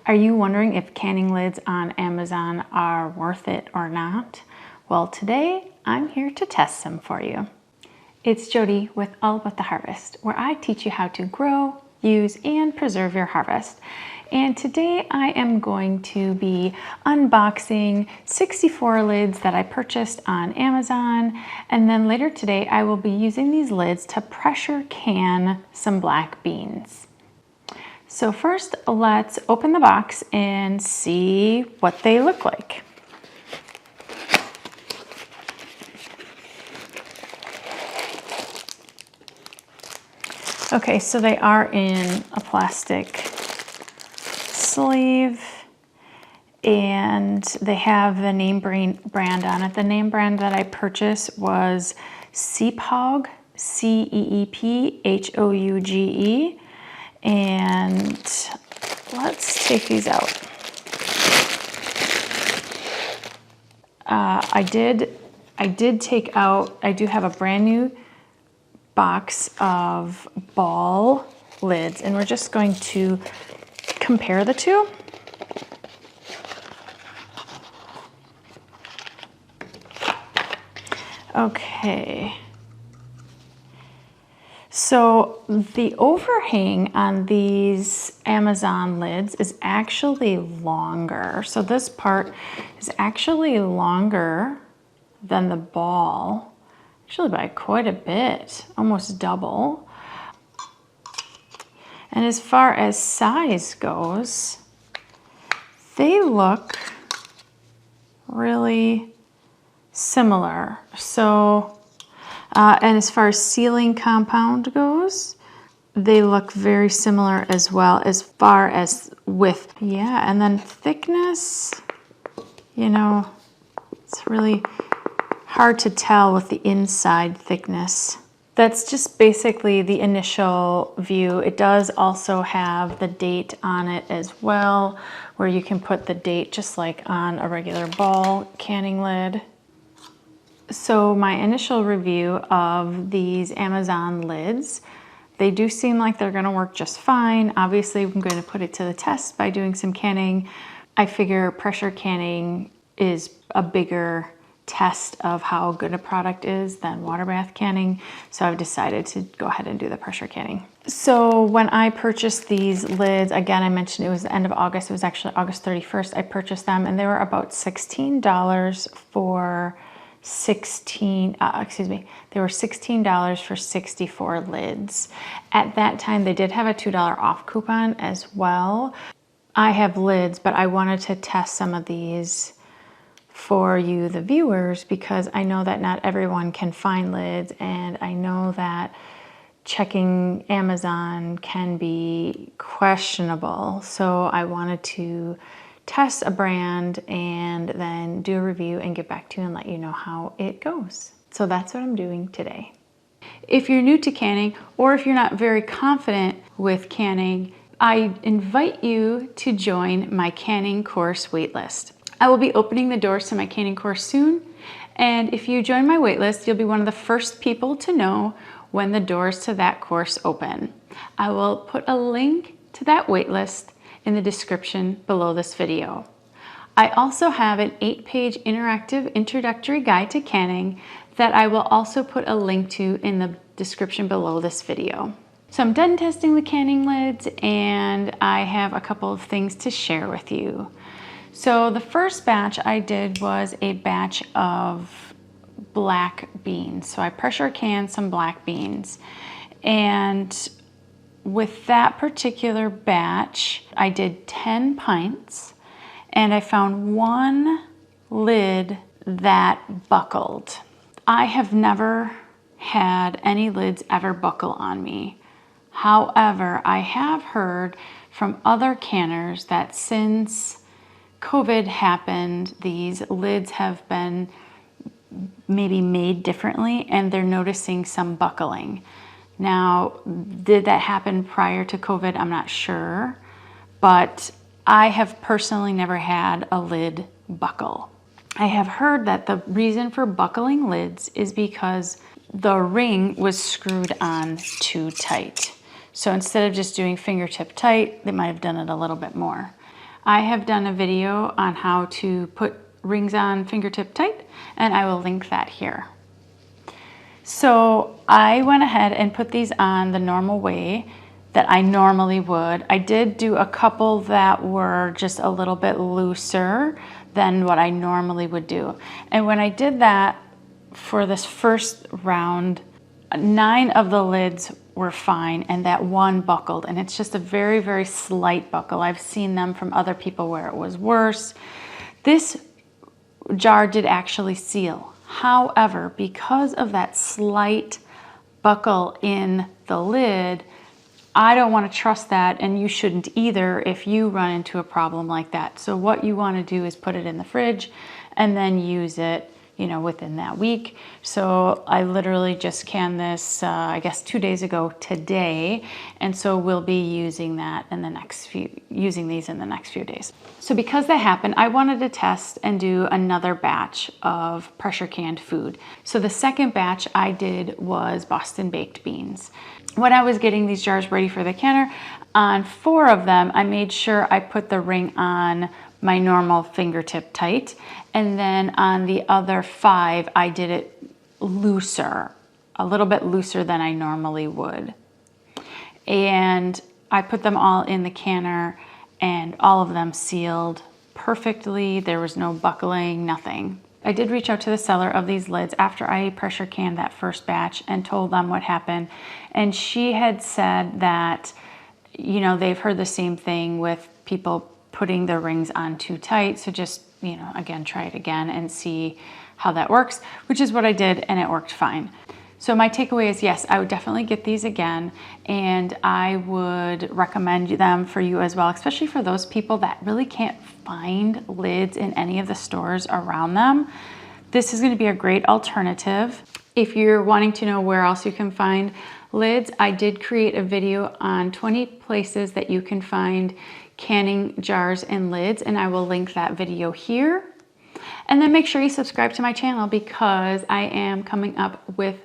Are you wondering if canning lids on Amazon are worth it or not? Well, today I'm here to test some for you. It's Jody with All About the Harvest, where I teach you how to grow, use, and preserve your harvest. And today I am going to be unboxing 64 lids that I purchased on Amazon. And then later today I will be using these lids to pressure can some black beans. So first, let's open the box and see what they look like. Okay, so they are in a plastic sleeve and they have the name brand on it. The name brand that I purchased was Ceephouge, C-E-E-P-H-O-U-G-E. And let's take these out. I did take out, I do have a brand new box of ball lids, and we're just going to compare the two. Okay. So the overhang on these Amazon lids is actually longer. So this part is actually longer than the ball, actually by quite a bit, almost double. And as far as size goes, they look really similar. So and as far as sealing compound goes, they look very similar as well as far as width. Yeah, and then thickness, you know, it's really hard to tell with the inside thickness. That's just basically the initial view. It does also have the date on it as well, where you can put the date just like on a regular ball canning lid. So my initial review of these Amazon lids, they do seem like they're gonna work just fine. Obviously, I'm going to put it to the test by doing some canning. I figure pressure canning is a bigger test of how good a product is than water bath canning. So I've decided to go ahead and do the pressure canning. So when I purchased these lids, again, I mentioned it was the end of August. It was actually August 31st I purchased them, and they were about $16 for they were $16 for 64 lids. At that time, they did have a $2 off coupon as well. I have lids, but I wanted to test some of these for you, the viewers, because I know that not everyone can find lids, and I know that checking Amazon can be questionable. So I wanted to test a brand and then do a review and get back to you and let you know how it goes. So that's what I'm doing today. If you're new to canning, or if you're not very confident with canning, I invite you to join my canning course waitlist. I will be opening the doors to my canning course soon, and if you join my waitlist, you'll be one of the first people to know when the doors to that course open. I will put a link to that waitlist in the description below this video. I also have an 8-page interactive introductory guide to canning that I will also put a link to in the description below this video. So I'm done testing the canning lids, and I have a couple of things to share with you. So the first batch I did was a batch of black beans. So I pressure canned some black beans, and with that particular batch, I did 10 pints, and I found one lid that buckled. I have never had any lids ever buckle on me. However, I have heard from other canners that since COVID happened, these lids have been maybe made differently, and they're noticing some buckling. Now, did that happen prior to COVID? I'm not sure, but I have personally never had a lid buckle. I have heard that the reason for buckling lids is because the ring was screwed on too tight. So instead of just doing fingertip tight, they might have done it a little bit more. I have done a video on how to put rings on fingertip tight, and I will link that here. So I went ahead and put these on the normal way that I normally would. I did do a couple that were just a little bit looser than what I normally would do. And when I did that for this first round, 9 of the lids were fine and that one buckled, and it's just a very, very slight buckle. I've seen them from other people where it was worse. This jar did actually seal. However, because of that slight buckle in the lid, I don't want to trust that, and you shouldn't either if you run into a problem like that. So what you want to do is put it in the fridge and then use it, you know, within that week. So I literally just canned this, I guess 2 days ago today. And so we'll be using that in the next using these in the next few days. So because that happened, I wanted to test and do another batch of pressure canned food. So the second batch I did was Boston baked beans. When I was getting these jars ready for the canner, on 4 of them, I made sure I put the ring on my normal fingertip tight. And then on the other 5, I did it looser, a little bit looser than I normally would. And I put them all in the canner and all of them sealed perfectly. There was no buckling, nothing. I did reach out to the seller of these lids after I pressure canned that first batch and told them what happened. And she had said that, you know, they've heard the same thing with people putting the rings on too tight. So just, you know, again, try it again and see how that works, which is what I did, and it worked fine. So my takeaway is, yes, I would definitely get these again, and I would recommend them for you as well, especially for those people that really can't find lids in any of the stores around them. This is going to be a great alternative. If you're wanting to know where else you can find lids, I did create a video on 20 places that you can find canning jars and lids, and I will link that video here. And then make sure you subscribe to my channel, because I am coming up with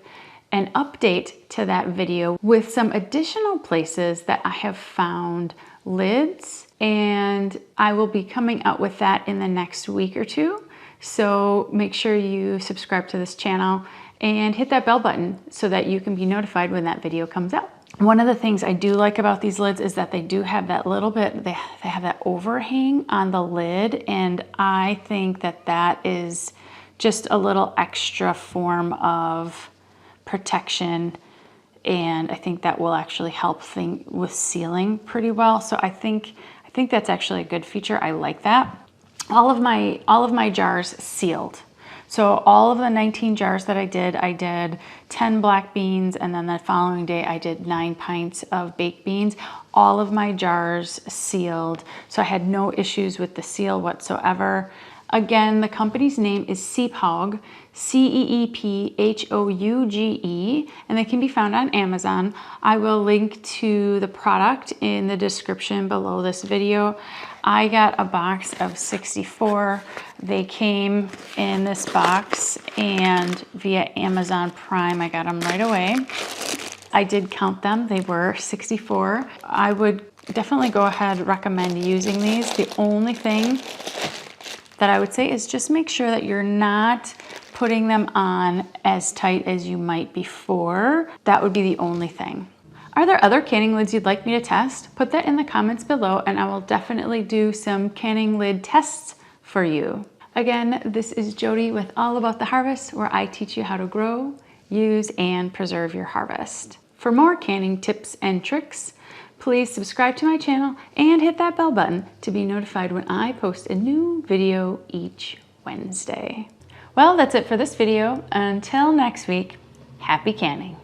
an update to that video with some additional places that I have found lids, and I will be coming out with that in the next week or two. So make sure you subscribe to this channel and hit that bell button so that you can be notified when that video comes out. One of the things I do like about these lids is that they do have that little bit, they have that overhang on the lid, and I think that that is just a little extra form of protection, and I think that will actually help with sealing pretty well. So I think that's actually a good feature. I like that. All of my jars sealed. So all of the 19 jars that I did 10 black beans, and then the following day I did 9 pints of baked beans. All of my jars sealed, so I had no issues with the seal whatsoever. Again, the company's name is Ceephouge, Ceephouge, and they can be found on Amazon. I will link to the product in the description below this video. I got a box of 64. They came in this box, and via Amazon Prime, I got them right away. I did count them. They were 64. I would definitely go ahead and recommend using these. The only thing that I would say is just make sure that you're not putting them on as tight as you might before. That would be the only thing. Are there other canning lids you'd like me to test? Put that in the comments below, and I will definitely do some canning lid tests for you. Again, this is Jody with All About the Harvest, where I teach you how to grow, use, and preserve your harvest. For more canning tips and tricks, please subscribe to my channel and hit that bell button to be notified when I post a new video each Wednesday. Well, that's it for this video. Until next week, happy canning.